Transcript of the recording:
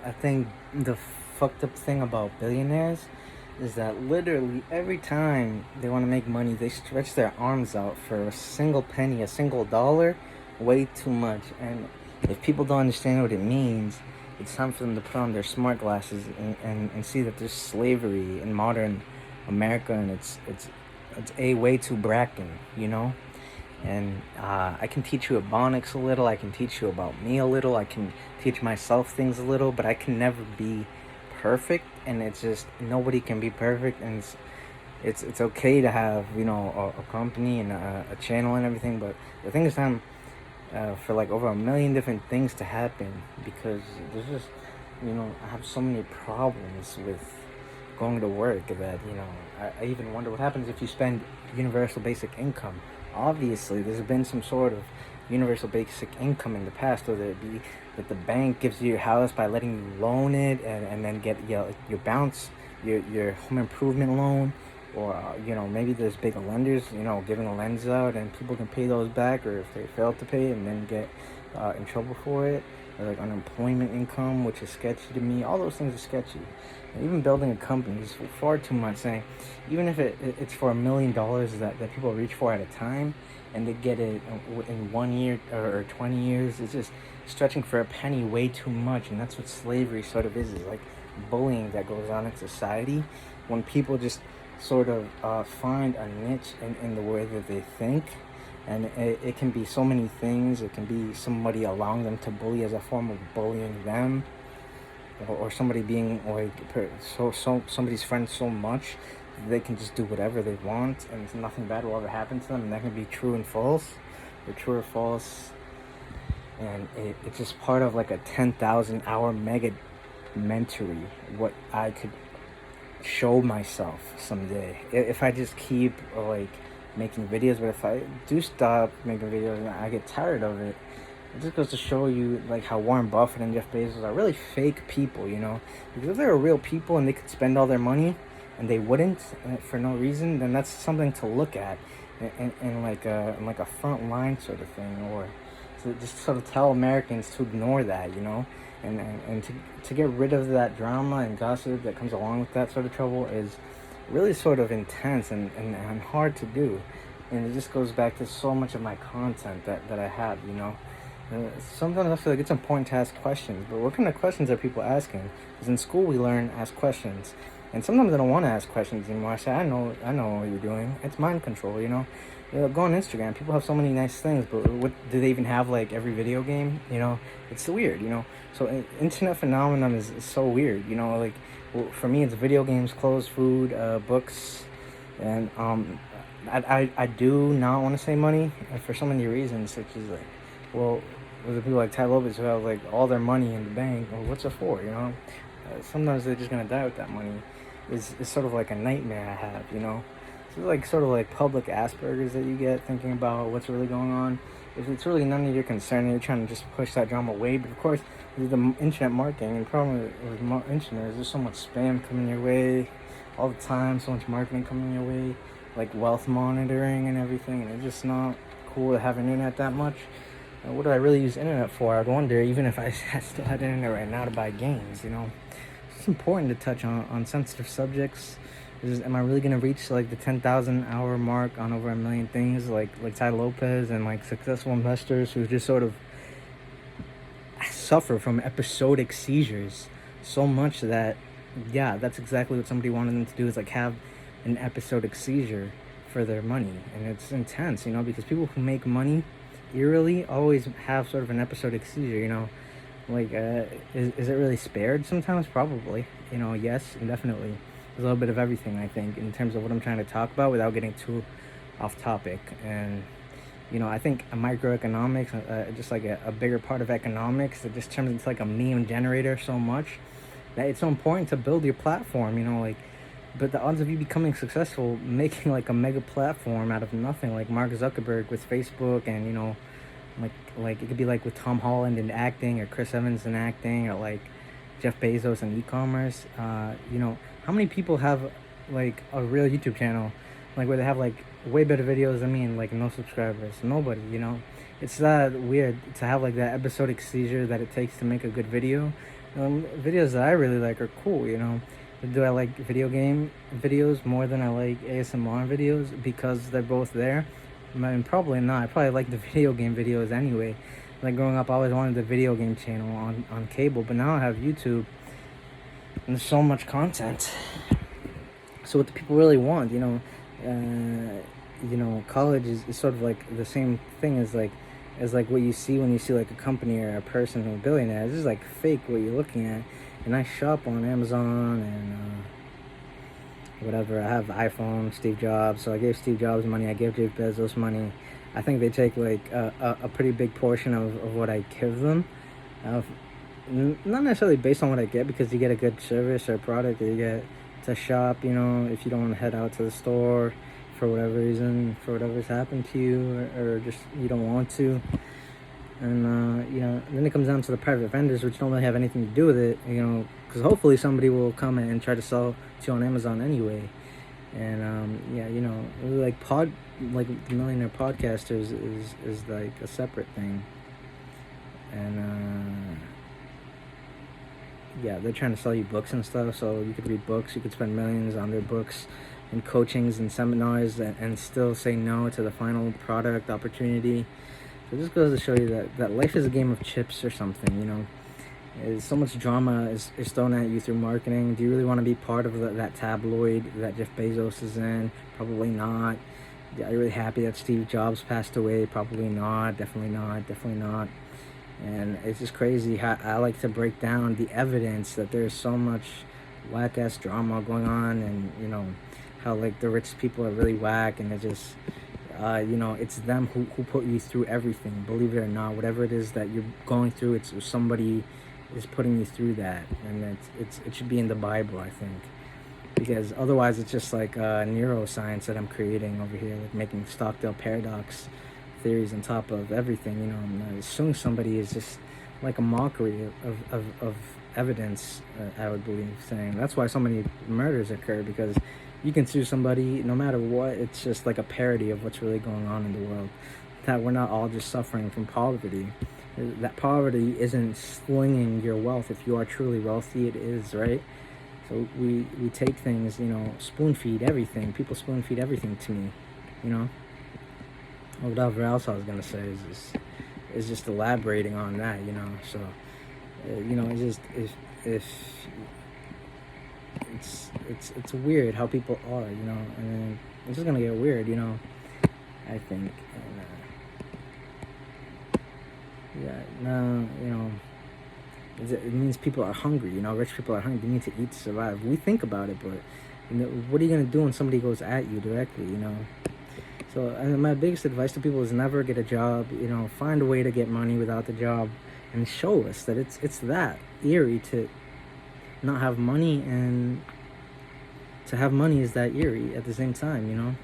I think the fucked up thing about billionaires is that literally every time they want to make money, they stretch their arms out for a single penny, a single dollar, way too much. And if people don't understand what it means, it's time for them to put on their smart glasses and see that there's slavery in modern America, and it's a way too bracken, you know? And I can teach you Ebonics a little. I can teach you about me a little. I can teach myself things a little, but I can never be perfect. And it's just nobody can be perfect, and it's okay to have a company and a channel and everything. But the thing is, time for like over a million different things to happen because there's just I have so many problems with going to work that I even wonder what happens if you spend universal basic income. Obviously there's been some sort of universal basic income in the past, whether it be that the bank gives you your house by letting you loan it and then get your bounce your home improvement loan, or maybe there's big lenders giving lends out and people can pay those back, or if they fail to pay and then get in trouble for it, or like unemployment income, which is sketchy to me. All those things are sketchy. And even building a company is far too much. Saying even if it's for $1 million that people reach for at a time, and they get it in 1 year or 20 years, it's just stretching for a penny way too much. And that's what slavery sort of is like bullying that goes on in society when people just sort of find a niche in the way that they think. And it can be so many things. It can be somebody allowing them to bully as a form of bullying them, or somebody being like somebody's friend so much that they can just do whatever they want and nothing bad will ever happen to them. And that can be true and false, or true or false. And it's just part of like a 10,000 hour mega mentory what I could show myself someday if I just keep like making videos. But if I do stop making videos and I get tired of it, it just goes to show you like how Warren Buffett and Jeff Bezos are really fake people, because if they were real people and they could spend all their money and they wouldn't for no reason, then that's something to look at in like a front line sort of thing, or to just sort of tell Americans to ignore that, and to get rid of that drama and gossip that comes along with that sort of trouble is really sort of intense and hard to do. And it just goes back to so much of my content that I have, And sometimes I feel like it's important to ask questions, but what kind of questions are people asking? Because in school we learn ask questions, and sometimes I don't want to ask questions anymore. I say I know what you're doing. It's mind control, Go on Instagram. People have so many nice things, but what do they even have? Like every video game, It's weird, So internet phenomenon is so weird, Like for me, it's video games, clothes, food, books, and I do not want to say money for so many reasons, such as like, well, with the people like Ty Lopez who have like all their money in the bank, well, what's it for, Sometimes they're just gonna die with that money. Is sort of like a nightmare I have, So like sort of like public Asperger's that you get thinking about what's really going on. If it's really none of your concern and you're trying to just push that drama away, but of course with the internet marketing, and the problem with internet is there's so much spam coming your way all the time, so much marketing coming your way, like wealth monitoring and everything, and it's just not cool to have an internet that much. What do I really use internet for? I'd wonder, even if I still had internet right now to buy games, It's important to touch on sensitive subjects. Am I really gonna reach like the 10,000 hour mark on over a million things, like Ty Lopez and like successful investors who just sort of suffer from episodic seizures so much that, yeah, that's exactly what somebody wanted them to do, is like have an episodic seizure for their money. And it's intense, because people who make money eerily always have sort of an episodic seizure, Like, is it really spared sometimes? Probably, yes, definitely. There's a little bit of everything, I think, in terms of what I'm trying to talk about without getting too off topic. And I think microeconomics, just like a bigger part of economics, it just turns into like a meme generator so much that it's so important to build your platform, like, but the odds of you becoming successful, making like a mega platform out of nothing, like Mark Zuckerberg with Facebook, and like it could be like with Tom Holland in acting, or Chris Evans in acting, or like Jeff Bezos in e-commerce. How many people have like a real YouTube channel, like where they have like way better videos than me and like no subscribers? Nobody, it's that weird to have like that episodic seizure that it takes to make a good video. Videos that I really like are cool, you know. Do I like video game videos more than I like ASMR videos because they're both there? I mean, probably not. I probably like the video game videos anyway. Like growing up, I always wanted the video game channel on cable, but now I have YouTube and there's so much content. So what do people really want, college is sort of like the same thing as like what you see when you see like a company or a person who's a billionaire. This is like fake what you're looking at. And I shop on Amazon and whatever. I have iPhone, Steve Jobs. So I gave Steve Jobs money. I gave Jeff Bezos money. I think they take like a pretty big portion of what I give them. Uh, Not necessarily based on what I get, because you get a good service or product, or you get to shop, if you don't want to head out to the store for whatever reason, for whatever's happened to you, or just you don't want to. And then it comes down to the private vendors, which don't really have anything to do with it, because hopefully somebody will come and try to sell to you on Amazon anyway. And like the Millionaire Podcasters is like a separate thing. And they're trying to sell you books and stuff, so you could read books, you could spend millions on their books and coachings and seminars, and still say no to the final product opportunity. So it just goes to show you that life is a game of chips or something. So much drama is thrown at you through marketing. Do you really want to be part of that tabloid that Jeff Bezos is in? Probably not. Are you really happy that Steve Jobs passed away? Probably not. Definitely not. And it's just crazy how I like to break down the evidence that there's so much whack-ass drama going on, and how like the rich people are really whack, and it just it's them who put you through everything. Believe it or not, whatever it is that you're going through, it's somebody is putting you through that, and it should be in the Bible, I think, because otherwise it's just like neuroscience that I'm creating over here, like making Stockdale paradox theories on top of everything. Suing somebody is just like a mockery of evidence. I would believe, saying that's why so many murders occur, because you can sue somebody no matter what. It's just like a parody of what's really going on in the world, that we're not all just suffering from poverty. That poverty isn't slinging your wealth. If you are truly wealthy, it is, right? So we take things, spoon feed everything. People spoon feed everything to me, whatever else I was gonna say is just elaborating on that, So, it's just if it's weird how people are, and it's just gonna get weird, I think. And it means people are hungry. Rich people are hungry. They need to eat to survive. We think about it, but what are you gonna do when somebody goes at you directly? So, and my biggest advice to people is never get a job. Find a way to get money without the job, and show us that it's that eerie to not have money, and to have money is that eerie at the same time.